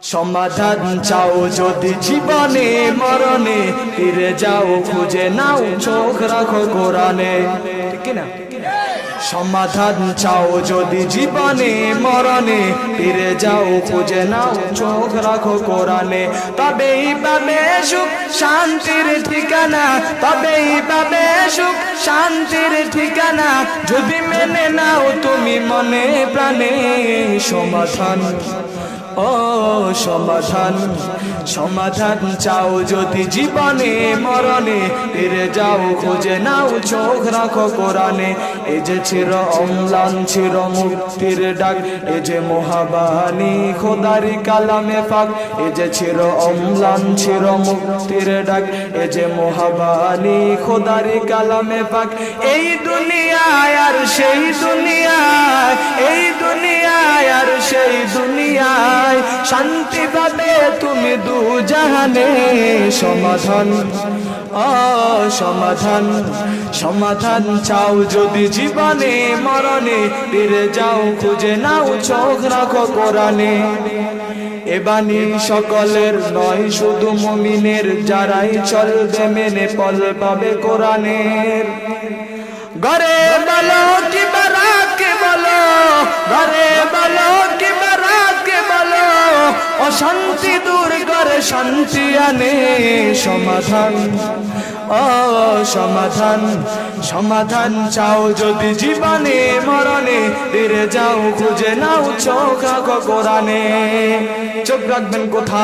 সমাধান চাও যদি জীবনে মরণে, ফিরে যাও খুঁজে নাও চোখ রাখো কোরআনে। ঠিক না? সমাধান চাও যদি জীবনে মরণে, ফিরে যাও খুঁজে নাও চোখ রাখো কোরআনে। তবেই পাবে সুখ শান্তির ঠিকানা, তবেই পাবে সুখ শান্তির ঠিকানা, যদি মেনে নাও তুমি মনে প্রাণে। সমাধান ও সমাধান, সমাধান চাও যদি জীবনে মরণে, ফিরে যাও খুঁজে নাও চোখ রাখো কোরআনে। এই যে চির অম্লান চির মুক্তির ডাক, এই যে মহাবাণী খোদারি কালামে পাক। এই যে চির অম্লান চির মুক্তির ডাক, এই যে মহাবাণী খোদারি কালামে পাক। এই দুনিয়ায় আর সেই দুনিয়ায়, এই দুনিয়ায় আর সেই দুনিয়ায়, শান্তি পাবে তুমি দু জাহানে। সমাধান ও সমাধান, সমাধান চাও যদি জীবনে মরণে, ফিরে যাও খুঁজে নাও চোখ রাখো কোরআনে। এ বাণী সকলের নয় শুধু মুমিনের, যারাই চলবে মেনে ফল পাবে কোরআনের। ঘরে বলো কি বারাকে বলো, ঘরে বলো কি বারাকে বলো, অশান্তি দূর করে শান্তি আনে। সমাধান ও সমাধান, সমাধান চাও যদি জীবনে মরণে, ফিরে যাও খুঁজে নাও চোখ রাখো কোরআনে। চোখ রাখবেন কোথা?